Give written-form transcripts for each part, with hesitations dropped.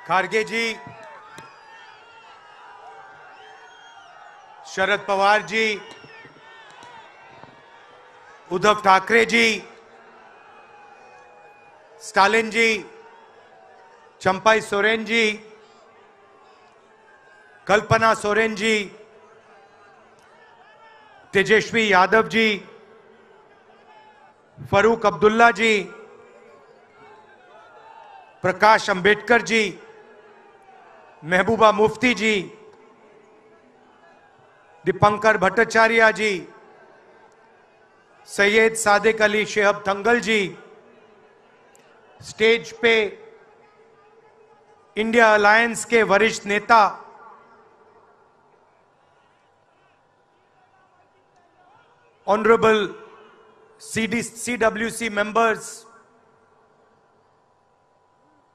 खारगे जी, Sharad Pawar ji, Uddhav Thackeray ji, Stalin जी, चंपाई सोरेन जी, कल्पना सोरेन जी, तेजस्वी यादव जी, फरूक अब्दुल्ला जी, प्रकाश अंबेडकर जी, महबूबा मुफ्ती जी, दीपंकर भट्टाचार्य जी, सैयद सादिक अली शेहब दंगल जी, stage पे India alliance के वरिष्ठ नेता ऑनरेबल CWC मेंबर्स,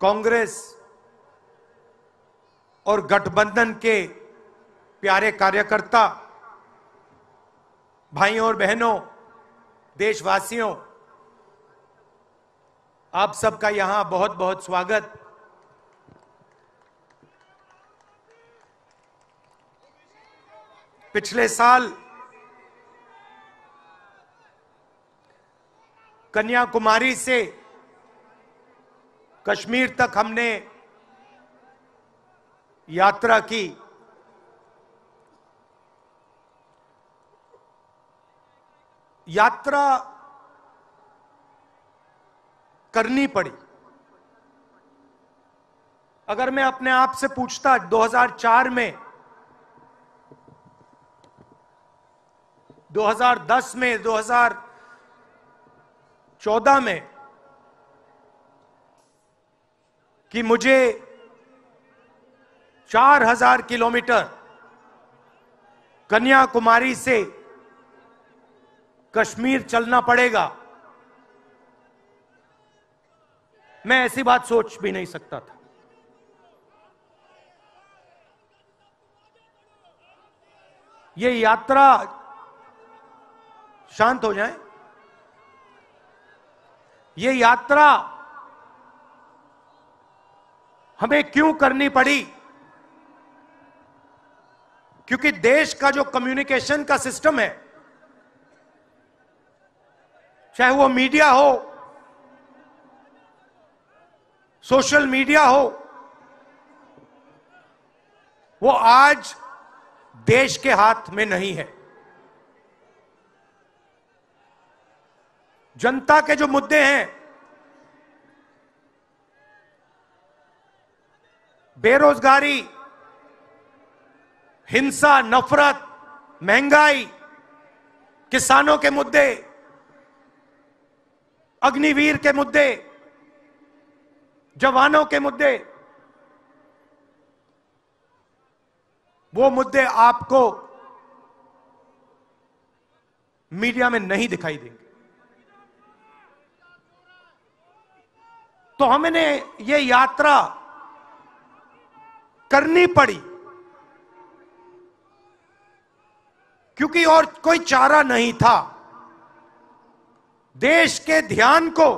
कांग्रेस और गठबंधन के प्यारे कार्यकर्ता, भाइयों और बहनों, देशवासियों, आप सबका यहां बहुत बहुत स्वागत। पिछले साल कन्याकुमारी से कश्मीर तक हमने यात्रा की। यात्रा करनी पड़ी। अगर मैं अपने आप से पूछता 2004 में, 2010 में, 2014 में कि मुझे 4000 किलोमीटर कन्याकुमारी से कश्मीर चलना पड़ेगा, मैं ऐसी बात सोच भी नहीं सकता था। ये यात्रा, शांत हो जाएं, ये यात्रा हमें क्यों करनी पड़ी? क्योंकि देश का जो कम्युनिकेशन का सिस्टम है, चाहे वो मीडिया हो, सोशल मीडिया हो, वो आज देश के हाथ में नहीं है। जनता के जो मुद्दे हैं, बेरोजगारी, हिंसा, नफरत, महंगाई, किसानों के मुद्दे, अग्निवीर के मुद्दे, जवानों के मुद्दे, वो मुद्दे आपको मीडिया में नहीं दिखाई देंगे। तो हमने ये यात्रा करनी पड़ी क्योंकि और कोई चारा नहीं था। देश के ध्यान को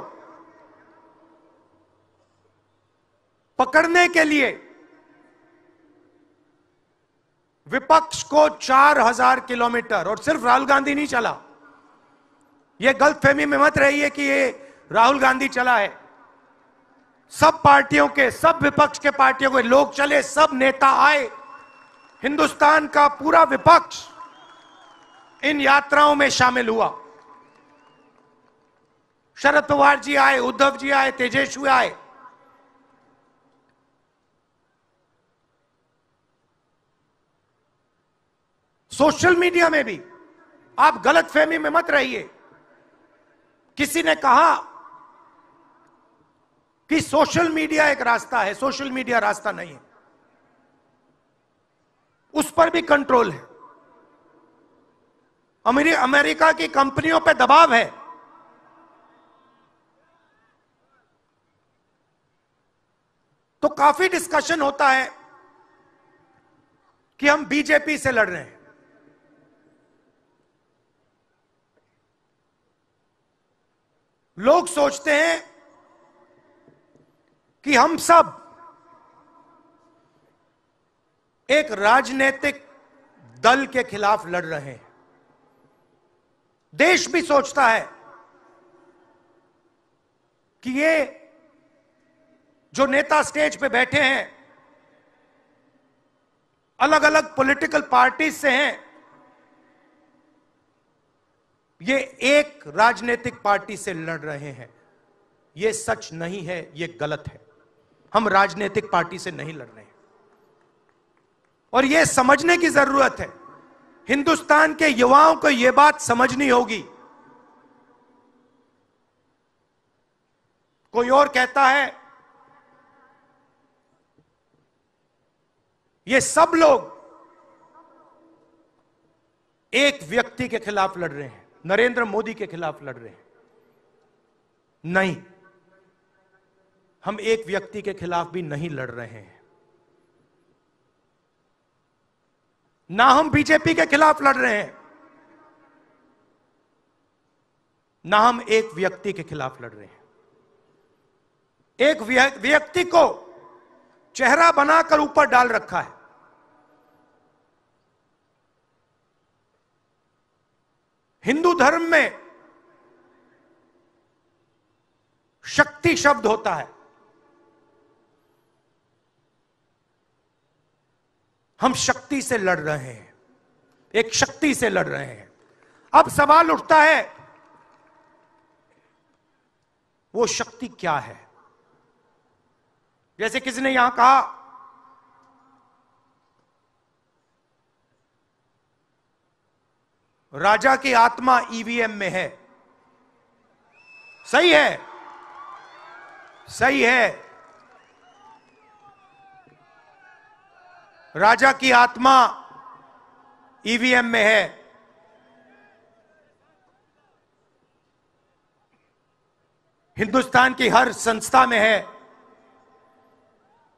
पकड़ने के लिए विपक्ष को 4000 किलोमीटर, और सिर्फ राहुल गांधी नहीं चला, यह गलतफहमी में मत रहिए कि ये राहुल गांधी चला है। सब पार्टियों के, सब विपक्ष के पार्टियों के लोग चले, सब नेता आए, हिंदुस्तान का पूरा विपक्ष इन यात्राओं में शामिल हुआ। शरद पवार जी आए, उद्धव जी आए, तेजस्वी आए। सोशल मीडिया में भी आप गलतफहमी में मत रहिए। किसी ने कहा कि सोशल मीडिया एक रास्ता है, सोशल मीडिया रास्ता नहीं है, उस पर भी कंट्रोल है। अमेरिका की कंपनियों पर दबाव है। तो काफी डिस्कशन होता है कि हम बीजेपी से लड़ रहे हैं। लोग सोचते हैं कि हम सब एक राजनीतिक दल के खिलाफ लड़ रहे हैं। देश भी सोचता है कि ये जो नेता स्टेज पे बैठे हैं अलग अलग पॉलिटिकल पार्टीज से हैं, ये एक राजनीतिक पार्टी से लड़ रहे हैं। ये सच नहीं है, ये गलत है। हम राजनीतिक पार्टी से नहीं लड़ रहे हैं और यह समझने की जरूरत है। हिंदुस्तान के युवाओं को यह बात समझनी होगी। कोई और कहता है ये सब लोग एक व्यक्ति के खिलाफ लड़ रहे हैं, नरेंद्र मोदी के खिलाफ लड़ रहे हैं। नहीं, हम एक व्यक्ति के खिलाफ भी नहीं लड़ रहे हैं, ना हम बीजेपी के खिलाफ लड़ रहे हैं, ना हम एक व्यक्ति के खिलाफ लड़ रहे हैं। एक व्यक्ति को चेहरा बनाकर ऊपर डाल रखा है। हिंदू धर्म में शक्ति शब्द होता है। हम शक्ति से लड़ रहे हैं, एक शक्ति से लड़ रहे हैं। अब सवाल उठता है वो शक्ति क्या है? जैसे किसी ने यहां कहा राजा की आत्मा ईवीएम में है। सही है, सही है। राजा की आत्मा ईवीएम में है। हिंदुस्तान की हर संस्था में है,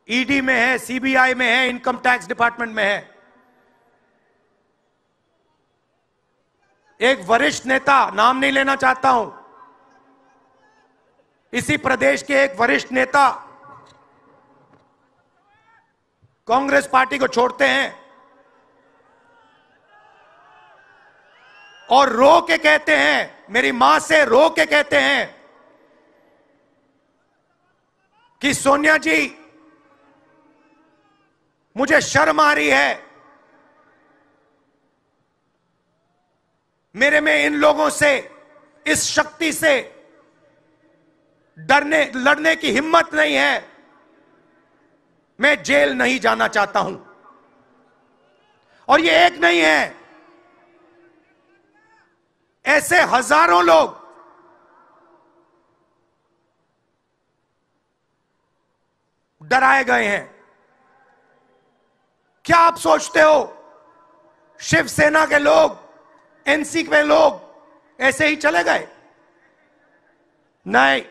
ईडी में है, सीबीआई में है, इनकम टैक्स डिपार्टमेंट में है। एक वरिष्ठ नेता, नाम नहीं लेना चाहता हूं, इसी प्रदेश के एक वरिष्ठ नेता कांग्रेस पार्टी को छोड़ते हैं और रो के कहते हैं, मेरी मां से रो के कहते हैं कि सोनिया जी मुझे शर्म आ रही है, मेरे में इन लोगों से, इस शक्ति से लड़ने की हिम्मत नहीं है, मैं जेल नहीं जाना चाहता हूं। और ये एक नहीं है, ऐसे हजारों लोग डराए गए हैं। क्या आप सोचते हो शिवसेना के लोग, एनसी के लोग ऐसे ही चले गए? नहीं,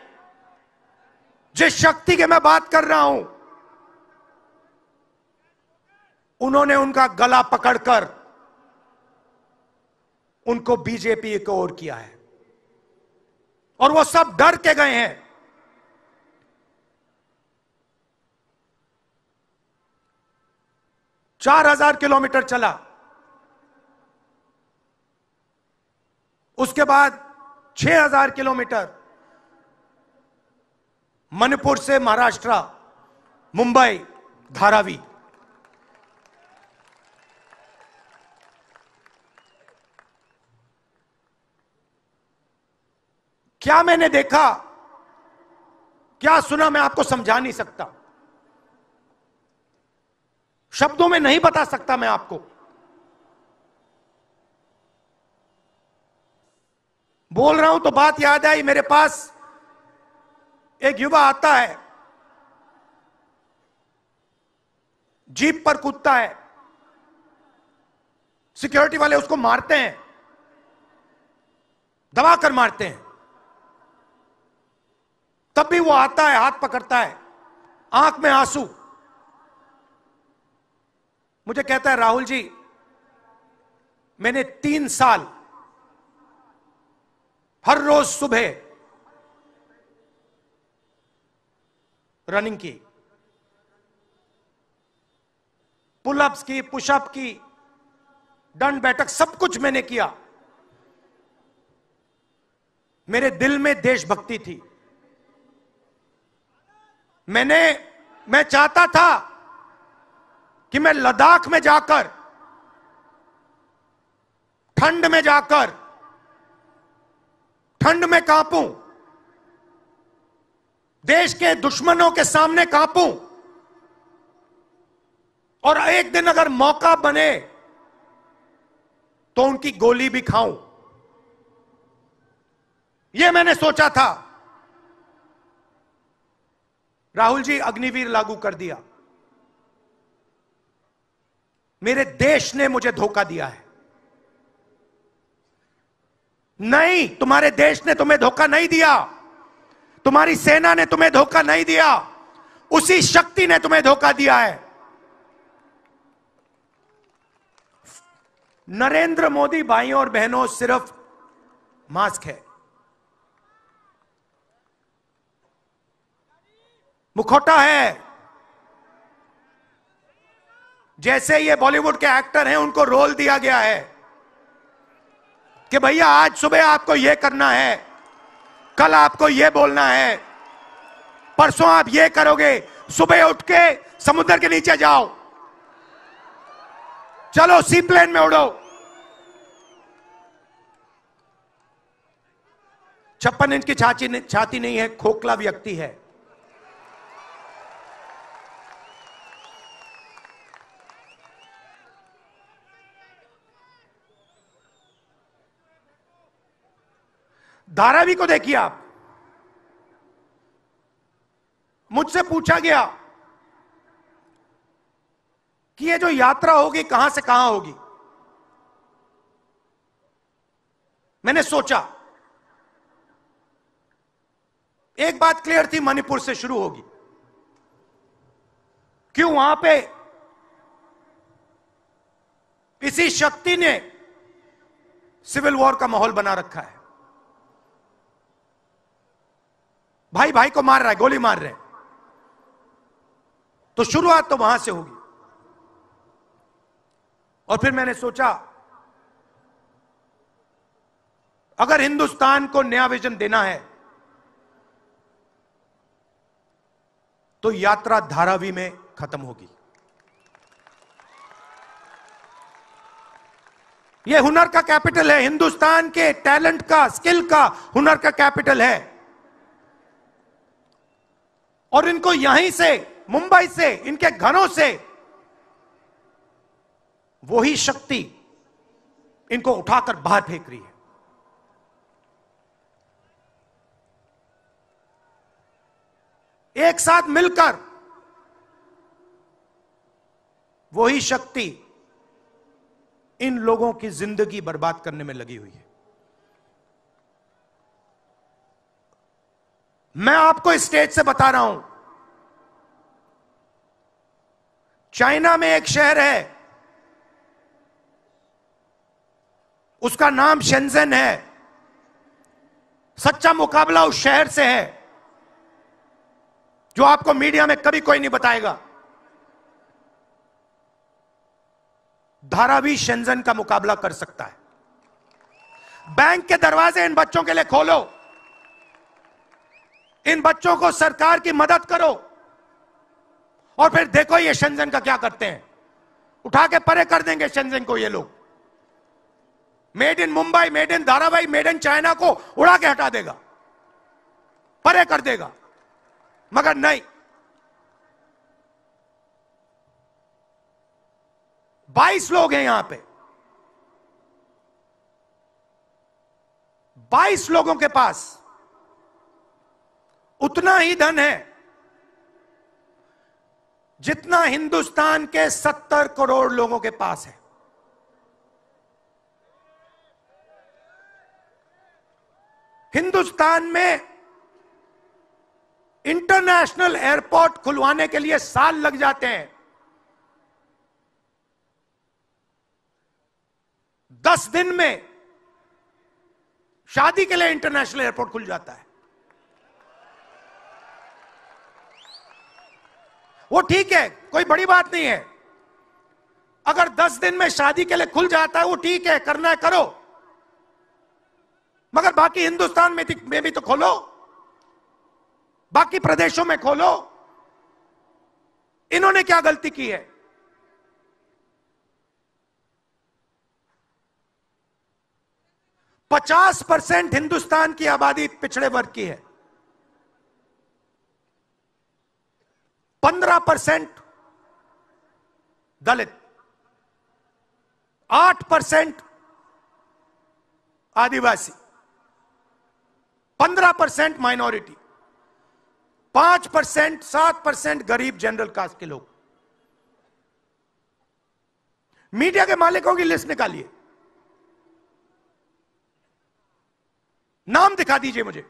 जिस शक्ति की मैं बात कर रहा हूं, उन्होंने उनका गला पकड़कर उनको बीजेपी की ओर किया है और वो सब डर के गए हैं। चार 4,000 किलोमीटर चला, उसके बाद 6,000 किलोमीटर मणिपुर से महाराष्ट्र, मुंबई, धारावी। क्या मैंने देखा, क्या सुना, मैं आपको समझा नहीं सकता, शब्दों में नहीं बता सकता मैं आपको। बोल रहा हूं तो बात याद आई, मेरे पास एक युवा आता है, जीप पर कूदता है, सिक्योरिटी वाले उसको मारते हैं, दबाकर मारते हैं, तब भी वो आता है, हाथ पकड़ता है, आंख में आंसू, मुझे कहता है राहुल जी मैंने 3 साल हर रोज सुबह रनिंग की, पुलअप्स की, पुशअप की, दंड बैठक, सब कुछ मैंने किया। मेरे दिल में देशभक्ति थी। मैं चाहता था कि मैं लद्दाख में जाकर, ठंड में जाकर, ठंड में कांपूं, देश के दुश्मनों के सामने कांपूं, और एक दिन अगर मौका बने तो उनकी गोली भी खाऊं। यह मैंने सोचा था। राहुल जी, अग्निवीर लागू कर दिया। मेरे देश ने मुझे धोखा दिया है। नहीं, तुम्हारे देश ने तुम्हें धोखा नहीं दिया, तुम्हारी सेना ने तुम्हें धोखा नहीं दिया, उसी शक्ति ने तुम्हें धोखा दिया है। नरेंद्र मोदी भाइयों और बहनों सिर्फ मास्क है, मुखौटा है। जैसे ये बॉलीवुड के एक्टर हैं, उनको रोल दिया गया है कि भैया आज सुबह आपको यह करना है, कल आपको यह बोलना है, परसों आप यह करोगे, सुबह उठ के समुद्र के नीचे जाओ, चलो सी प्लेन में उड़ो। 56 इंच की छाती नहीं है, खोखला व्यक्ति है। धारावी को देखिए आप। मुझसे पूछा गया कि ये जो यात्रा होगी कहां से कहां होगी। मैंने सोचा, एक बात क्लियर थी, मणिपुर से शुरू होगी। क्यों? वहां पे इसी शक्ति ने सिविल वॉर का माहौल बना रखा है। भाई भाई को मार रहा है, गोली मार रहे हैं, तो शुरुआत तो वहां से होगी। और फिर मैंने सोचा, अगर हिंदुस्तान को नया विजन देना है तो यात्रा धारावी में खत्म होगी। यह हुनर का कैपिटल है, हिंदुस्तान के टैलेंट का, स्किल का, हुनर का कैपिटल है। और इनको यहीं से, मुंबई से, इनके घरों से वही शक्ति इनको उठाकर बाहर फेंक रही है। एक साथ मिलकर वही शक्ति इन लोगों की जिंदगी बर्बाद करने में लगी हुई है। मैं आपको इस स्टेज से बता रहा हूं, चाइना में एक शहर है, उसका नाम शेंजन है। सच्चा मुकाबला उस शहर से है जो आपको मीडिया में कभी कोई नहीं बताएगा। धारावी शेंजन का मुकाबला कर सकता है। बैंक के दरवाजे इन बच्चों के लिए खोलो, इन बच्चों को सरकार की मदद करो, और फिर देखो ये शेंजन का क्या करते हैं। उठा के परे कर देंगे शेंजन को ये लोग। Made in Mumbai, made in Dharavi, made in China को उड़ा के हटा देगा, परे कर देगा। मगर नहीं, 22 लोग हैं यहां पे, 22 लोगों के पास उतना ही धन है जितना हिंदुस्तान के 70 करोड़ लोगों के पास है। हिंदुस्तान में इंटरनेशनल एयरपोर्ट खुलवाने के लिए साल लग जाते हैं। 10 दिन में शादी के लिए इंटरनेशनल एयरपोर्ट खुल जाता है। वो ठीक है, कोई बड़ी बात नहीं है, अगर 10 दिन में शादी के लिए खुल जाता है वो ठीक है, करना है करो, मगर बाकी हिंदुस्तान में भी तो खोलो, बाकी प्रदेशों में खोलो। इन्होंने क्या गलती की है? %50 हिंदुस्तान की आबादी पिछड़े वर्ग की है, 15% दलित, 8% आदिवासी, 15% माइनॉरिटी, 5%, 7% गरीब जनरल कास्ट के लोग। मीडिया के मालिकों की लिस्ट निकालिए, नाम दिखा दीजिए मुझे।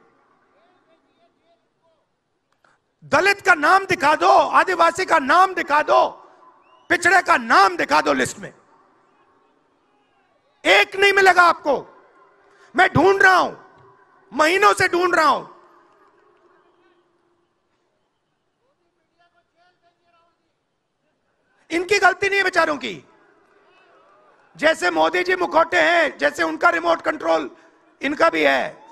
दलित का नाम दिखा दो, आदिवासी का नाम दिखा दो, पिछड़े का नाम दिखा दो लिस्ट में। एक नहीं मिलेगा आपको। मैं ढूंढ रहा हूं, महीनों से ढूंढ रहा हूं। इनकी गलती नहीं है बेचारों की। जैसे मोदी जी मुखौटे हैं, जैसे उनका रिमोट कंट्रोल इनका भी है।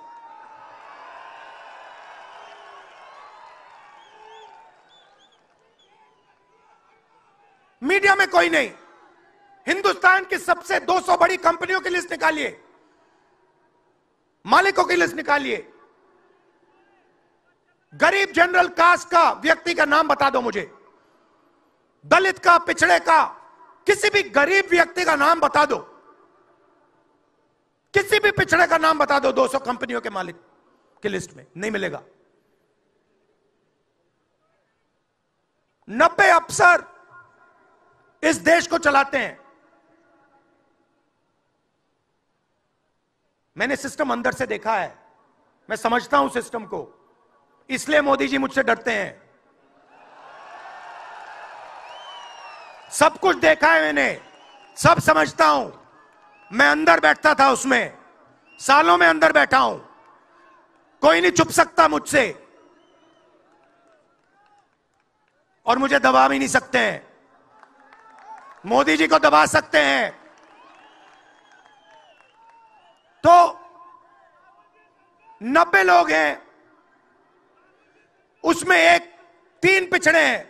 मीडिया में कोई नहीं। हिंदुस्तान की सबसे 200 बड़ी कंपनियों की लिस्ट निकालिए, मालिकों की लिस्ट निकालिए। गरीब जनरल कास्ट का व्यक्ति का नाम बता दो मुझे, दलित का, पिछड़े का, किसी भी गरीब व्यक्ति का नाम बता दो, किसी भी पिछड़े का नाम बता दो 200 कंपनियों के मालिक की लिस्ट में। नहीं मिलेगा। 90 अफसर इस देश को चलाते हैं। मैंने सिस्टम अंदर से देखा है, मैं समझता हूं सिस्टम को, इसलिए मोदी जी मुझसे डरते हैं। सब कुछ देखा है मैंने, सब समझता हूं। मैं अंदर बैठता था उसमें, सालों में अंदर बैठा हूं। कोई नहीं छुप सकता मुझसे, और मुझे दबा भी नहीं सकते हैं। मोदी जी को दबा सकते हैं तो 90 लोग हैं, उसमें 3 पिछड़े हैं,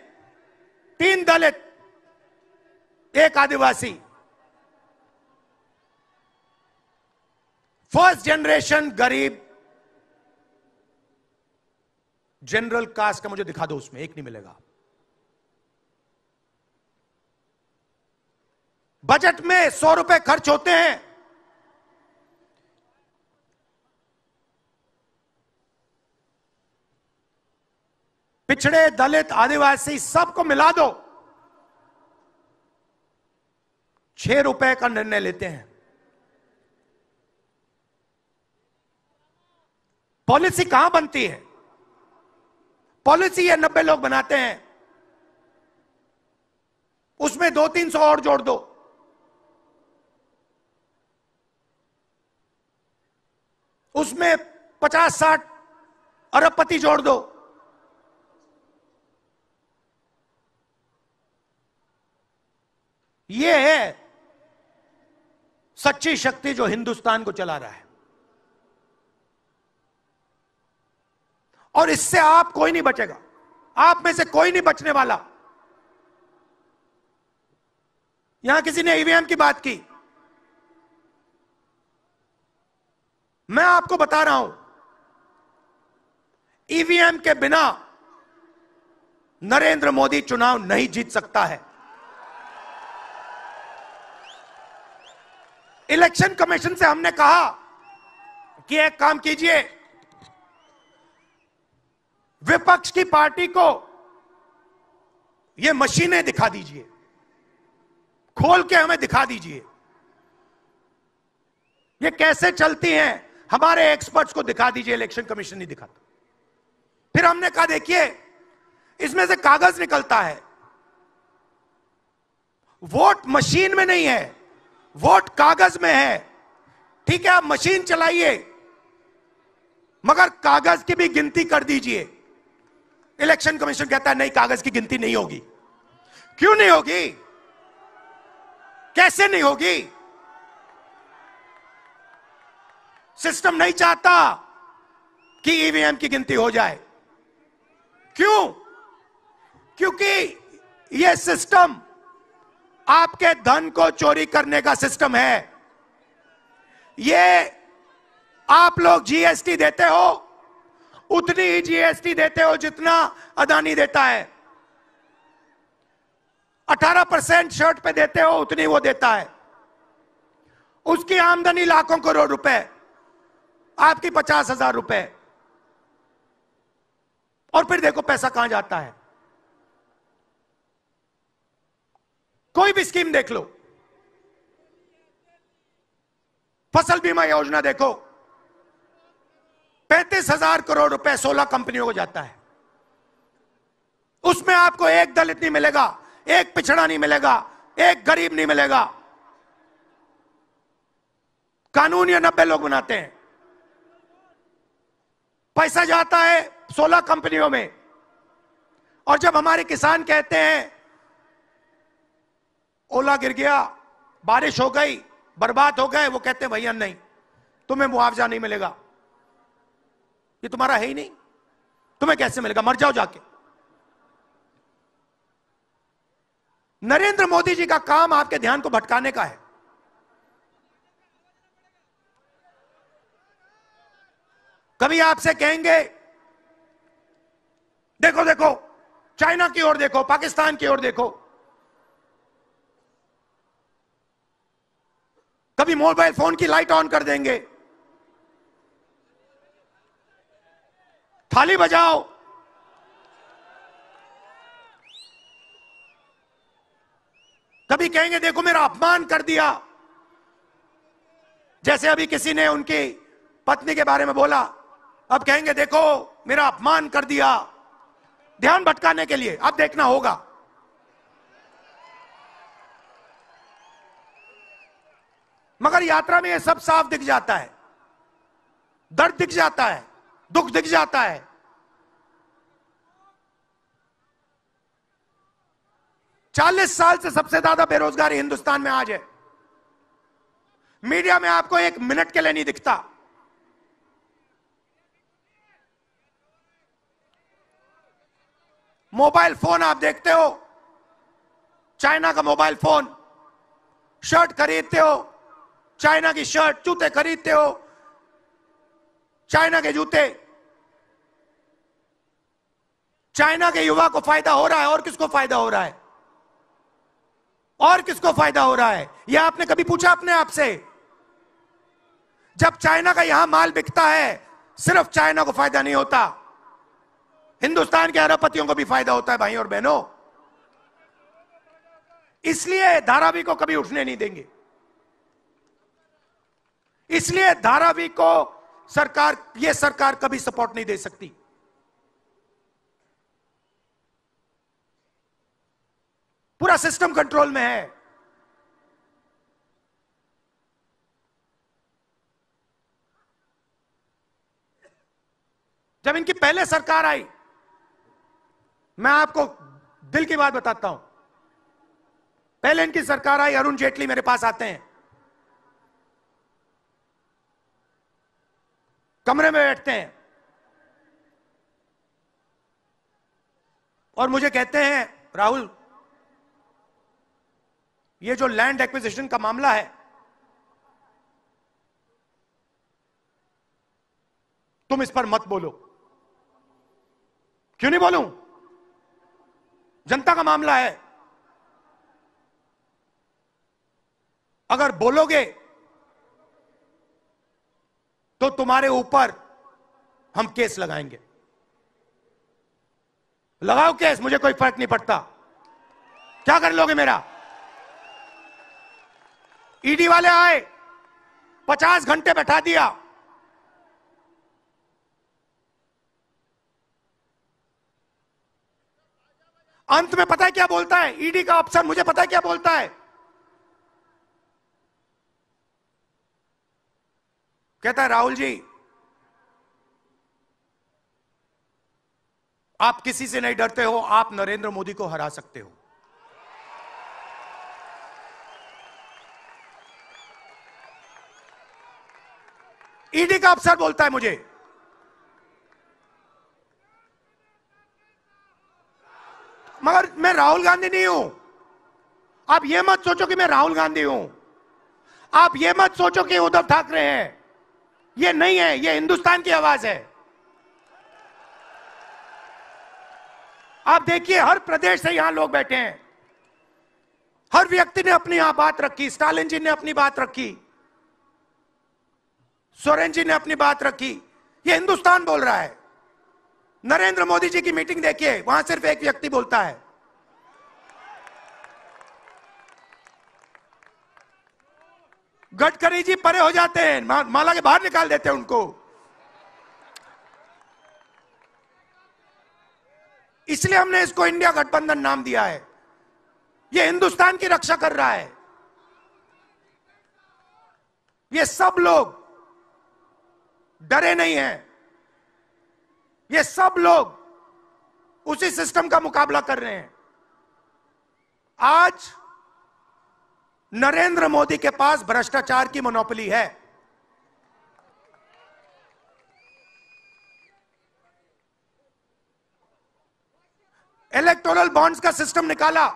3 दलित, 1 आदिवासी। फर्स्ट जनरेशन गरीब जनरल कास्ट का मुझे दिखा दो, उसमें 1 नहीं मिलेगा। बजट में 100 रुपए खर्च होते हैं, पिछड़े, दलित, आदिवासी सबको मिला दो, 6 रुपए का निर्णय लेते हैं। पॉलिसी कहां बनती है? पॉलिसी ये 90 लोग बनाते हैं, उसमें 200-300 और जोड़ दो। उसमें 50-60 अरबपति जोड़ दो। यह है सच्ची शक्ति जो हिंदुस्तान को चला रहा है। और इससे आप कोई नहीं बचेगा, आप में से कोई नहीं बचने वाला। यहां किसी ने ईवीएम की बात की, मैं आपको बता रहा हूं, ईवीएम के बिना नरेंद्र मोदी चुनाव नहीं जीत सकता है। इलेक्शन कमीशन से हमने कहा कि एक काम कीजिए, विपक्ष की पार्टी को ये मशीनें दिखा दीजिए, खोल के हमें दिखा दीजिए ये कैसे चलती हैं, हमारे एक्सपर्ट्स को दिखा दीजिए। इलेक्शन कमीशन नहीं दिखाता। फिर हमने कहा देखिए, इसमें से कागज निकलता है, वोट मशीन में नहीं है, वोट कागज में है। ठीक है, आप मशीन चलाइए, मगर कागज की भी गिनती कर दीजिए। इलेक्शन कमीशन कहता है नहीं, कागज की गिनती नहीं होगी। क्यों नहीं होगी? कैसे नहीं होगी? सिस्टम नहीं चाहता कि ईवीएम की गिनती हो जाए। क्यों? क्योंकि यह सिस्टम आपके धन को चोरी करने का सिस्टम है। ये आप लोग जीएसटी देते हो, उतनी ही जीएसटी देते हो जितना अदानी देता है। 18% शर्ट पे देते हो, उतनी वो देता है। उसकी आमदनी लाखों करोड़ रुपए, आपकी 50,000 रुपए। और फिर देखो पैसा कहां जाता है। कोई भी स्कीम देख लो, फसल बीमा योजना देखो, 35,000 करोड़ रुपए 16 कंपनियों को जाता है। उसमें आपको एक दलित नहीं मिलेगा, एक पिछड़ा नहीं मिलेगा, एक गरीब नहीं मिलेगा। कानून ये 90 लोग बनाते हैं। पैसा जाता है 16 कंपनियों में। और जब हमारे किसान कहते हैं ओला गिर गया, बारिश हो गई, बर्बाद हो गए, वो कहते हैं भैया नहीं, तुम्हें मुआवजा नहीं मिलेगा, ये तुम्हारा है ही नहीं, तुम्हें कैसे मिलेगा, मर जाओ जाके। नरेंद्र मोदी जी का काम आपके ध्यान को भटकाने का है। कभी आपसे कहेंगे देखो देखो चाइना की ओर देखो, पाकिस्तान की ओर देखो। कभी मोबाइल फोन की लाइट ऑन कर देंगे, थाली बजाओ। कभी कहेंगे देखो मेरा अपमान कर दिया, जैसे अभी किसी ने उनकी पत्नी के बारे में बोला, अब कहेंगे देखो मेरा अपमान कर दिया, ध्यान भटकाने के लिए। अब देखना होगा। मगर यात्रा में यह सब साफ दिख जाता है, दर्द दिख जाता है, दुख दिख जाता है। चालीस साल से सबसे ज्यादा बेरोजगारी हिंदुस्तान में आज है। मीडिया में आपको एक मिनट के लिए नहीं दिखता। मोबाइल फोन आप देखते हो, चाइना का मोबाइल फोन, शर्ट खरीदते हो, चाइना की शर्ट, जूते खरीदते हो, चाइना के जूते। चाइना के युवा को फायदा हो रहा है, और किसको फायदा हो रहा है? और किसको फायदा हो रहा है? यह आपने कभी पूछा अपने आप से? जब चाइना का यहां माल बिकता है, सिर्फ चाइना को फायदा नहीं होता, हिंदुस्तान के अरबपतियों को भी फायदा होता है भाई और बहनों। इसलिए धारावी को कभी उठने नहीं देंगे। इसलिए धारावी को यह सरकार कभी सपोर्ट नहीं दे सकती। पूरा सिस्टम कंट्रोल में है। जब इनकी पहले सरकार आई, मैं आपको दिल की बात बताता हूं, पहले इनकी सरकार आई, अरुण जेटली मेरे पास आते हैं, कमरे में बैठते हैं और मुझे कहते हैं राहुल, ये जो लैंड एक्विजिशन का मामला है, तुम इस पर मत बोलो। क्यों नहीं बोलूं? जनता का मामला है। अगर बोलोगे तो तुम्हारे ऊपर हम केस लगाएंगे। लगाओ केस, मुझे कोई फर्क नहीं पड़ता। क्या कर लोगे मेरा? ईडी वाले आए, 50 घंटे बैठा दिया। अंत में पता है क्या बोलता है ईडी का अफसर? मुझे पता है क्या बोलता है? कहता है राहुल जी, आप किसी से नहीं डरते हो, आप नरेंद्र मोदी को हरा सकते हो। ईडी का अफसर बोलता है मुझे। मगर मैं राहुल गांधी नहीं हूं। आप ये मत सोचो कि मैं राहुल गांधी हूं। आप ये मत सोचो कि उद्धव ठाकरे हैं। ये नहीं है, ये हिंदुस्तान की आवाज है। आप देखिए, हर प्रदेश से यहां लोग बैठे हैं। हर व्यक्ति ने अपनी यहां बात रखी। स्टालिन जी ने अपनी बात रखी, सोरेन जी ने अपनी बात रखी। ये हिंदुस्तान बोल रहा है। नरेंद्र मोदी जी की मीटिंग देखिए, वहां सिर्फ एक व्यक्ति बोलता है। गडकरी जी परे हो जाते हैं, माला के बाहर निकाल देते हैं उनको। इसलिए हमने इसको इंडिया गठबंधन नाम दिया है। ये हिंदुस्तान की रक्षा कर रहा है। ये सब लोग डरे नहीं हैं। ये सब लोग उसी सिस्टम का मुकाबला कर रहे हैं। आज नरेंद्र मोदी के पास भ्रष्टाचार की मोनोपोली है। इलेक्टोरल बॉन्ड्स का सिस्टम निकाला।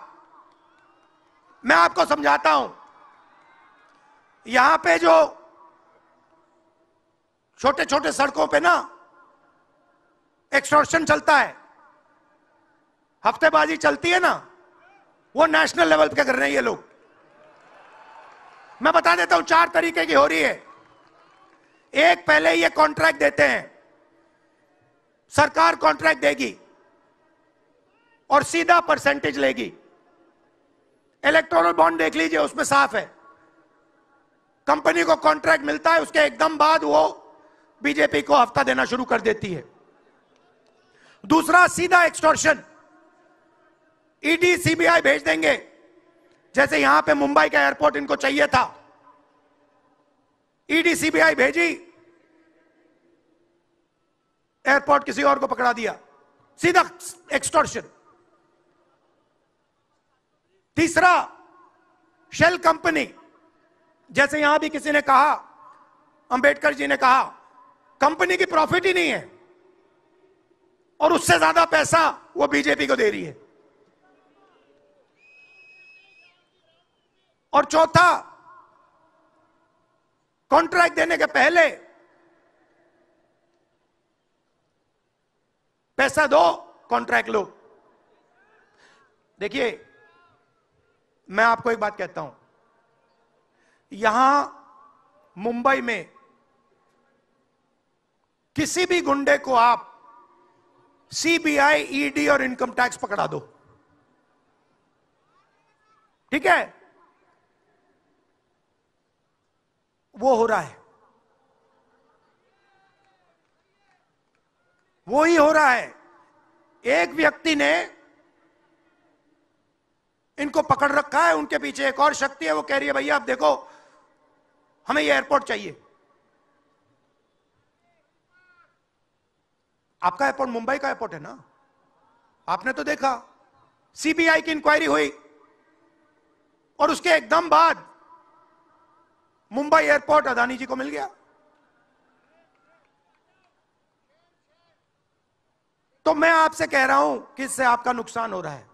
मैं आपको समझाता हूं। यहां पे जो छोटे छोटे सड़कों पे ना एक्सटॉर्शन चलता है, हफ्तेबाजी चलती है ना, वो नेशनल लेवल पे कर रहे हैं ये लोग। मैं बता देता हूं, 4 तरीके की हो रही है। एक, पहले ये कॉन्ट्रैक्ट देते हैं, सरकार कॉन्ट्रैक्ट देगी और सीधा परसेंटेज लेगी। इलेक्टोरल बॉन्ड देख लीजिए, उसमें साफ है। कंपनी को कॉन्ट्रैक्ट मिलता है, उसके एकदम बाद वो बीजेपी को हफ्ता देना शुरू कर देती है। दूसरा, सीधा एक्सटॉर्शन। ईडी सीबीआई भेज देंगे। जैसे यहां पे मुंबई का एयरपोर्ट इनको चाहिए था, ईडी सीबीआई भेजी, एयरपोर्ट किसी और को पकड़ा दिया। सीधा एक्सटॉर्शन। तीसरा, शेल कंपनी। जैसे यहां भी किसी ने कहा, अंबेडकर जी ने कहा, कंपनी की प्रॉफिट ही नहीं है और उससे ज्यादा पैसा वो बीजेपी को दे रही है। और चौथा, कॉन्ट्रैक्ट देने के पहले पैसा दो, कॉन्ट्रैक्ट लो। देखिए, मैं आपको एक बात कहता हूं, यहां मुंबई में किसी भी गुंडे को आप सीबीआई, ईडी और इनकम टैक्स पकड़ा दो, ठीक है? वो हो रहा है, वो ही हो रहा है। एक व्यक्ति ने इनको पकड़ रखा है, उनके पीछे एक और शक्ति है, वो कह रही है भैया आप देखो, हमें ये एयरपोर्ट चाहिए। आपका एयरपोर्ट मुंबई का एयरपोर्ट है ना, आपने तो देखा। सीबीआई की इंक्वायरी हुई और उसके एकदम बाद मुंबई एयरपोर्ट अदानी जी को मिल गया। तो मैं आपसे कह रहा हूं कि इससे आपका नुकसान हो रहा है।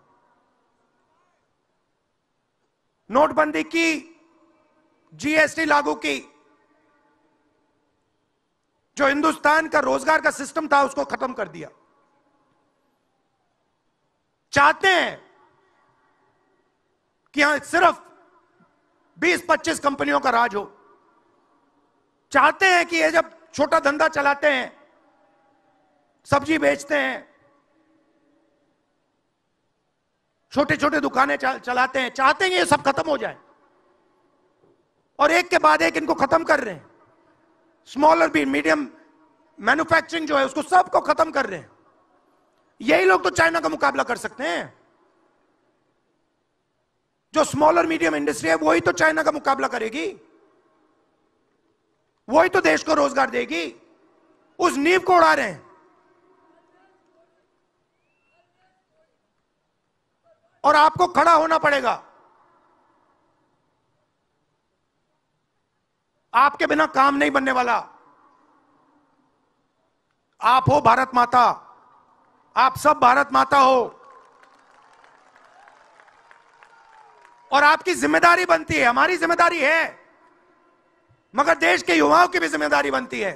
नोटबंदी की, जीएसटी लागू की, जो हिंदुस्तान का रोजगार का सिस्टम था उसको खत्म कर दिया। चाहते हैं कि यहां सिर्फ 20-25 कंपनियों का राज हो। चाहते हैं कि ये जब छोटा धंधा चलाते हैं, सब्जी बेचते हैं, छोटे छोटे दुकानें चलाते हैं, चाहते हैं ये सब खत्म हो जाए और एक के बाद एक इनको खत्म कर रहे हैं। स्मॉल और मीडियम मैन्युफैक्चरिंग जो है उसको सबको खत्म कर रहे हैं। यही लोग तो चाइना का मुकाबला कर सकते हैं। जो स्मॉल और मीडियम इंडस्ट्री है वही तो चाइना का मुकाबला करेगी, वही तो देश को रोजगार देगी। उस नींव को उड़ा रहे हैं। और आपको खड़ा होना पड़ेगा। आपके बिना काम नहीं बनने वाला। आप हो भारत माता, आप सब भारत माता हो, और आपकी जिम्मेदारी बनती है, हमारी जिम्मेदारी है, मगर देश के युवाओं की भी जिम्मेदारी बनती है।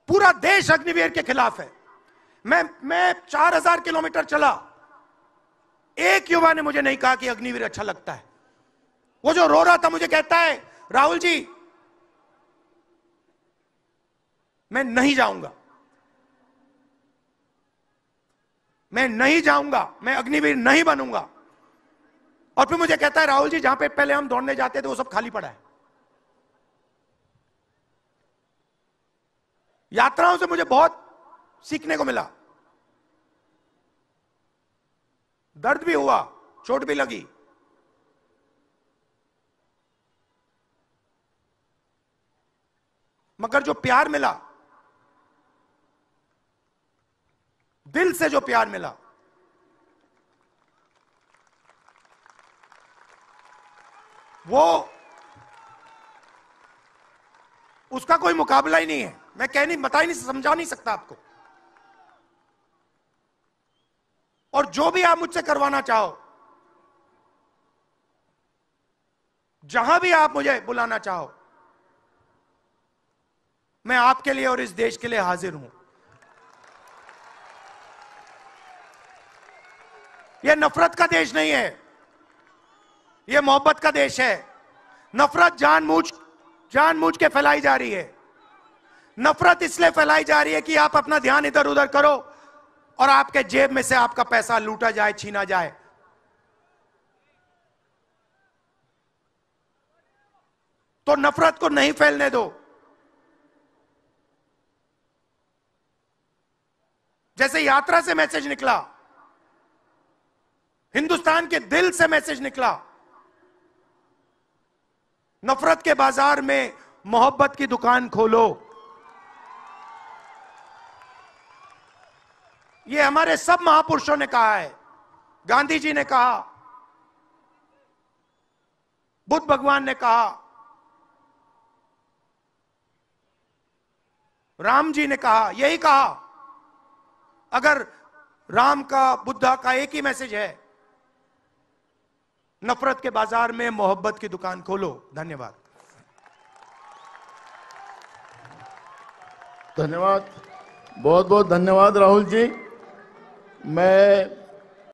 पूरा देश अग्निवीर के खिलाफ है। मैं 4000 किलोमीटर चला, एक युवा ने मुझे नहीं कहा कि अग्निवीर अच्छा लगता है। वो जो रो रहा था मुझे कहता है, राहुल जी मैं नहीं जाऊंगा, मैं नहीं जाऊंगा, मैं अग्निवीर नहीं बनूंगा। और फिर मुझे कहता है, राहुल जी जहां पे पहले हम दौड़ने जाते थे वो सब खाली पड़ा है। यात्राओं से मुझे बहुत सीखने को मिला, दर्द भी हुआ, चोट भी लगी, मगर जो प्यार मिला, दिल से जो प्यार मिला, वो उसका कोई मुकाबला ही नहीं है। मैं कह नहीं, बता ही नहीं, समझा नहीं सकता आपको। और जो भी आप मुझसे करवाना चाहो, जहां भी आप मुझे बुलाना चाहो, मैं आपके लिए और इस देश के लिए हाजिर हूं। यह नफरत का देश नहीं है, यह मोहब्बत का देश है। नफरत जानबूझ के फैलाई जा रही है। नफरत इसलिए फैलाई जा रही है कि आप अपना ध्यान इधर उधर करो और आपके जेब में से आपका पैसा लूटा जाए, छीना जाए। तो नफरत को नहीं फैलने दो। जैसे यात्रा से मैसेज निकला, हिंदुस्तान के दिल से मैसेज निकला, नफरत के बाजार में मोहब्बत की दुकान खोलो। ये हमारे सब महापुरुषों ने कहा है। गांधी जी ने कहा, बुद्ध भगवान ने कहा, राम जी ने कहा, यही कहा। अगर राम का, बुद्धा का एक ही मैसेज है, नफरत के बाजार में मोहब्बत की दुकान खोलो। धन्यवाद। धन्यवाद, बहुत बहुत धन्यवाद राहुल जी। मैं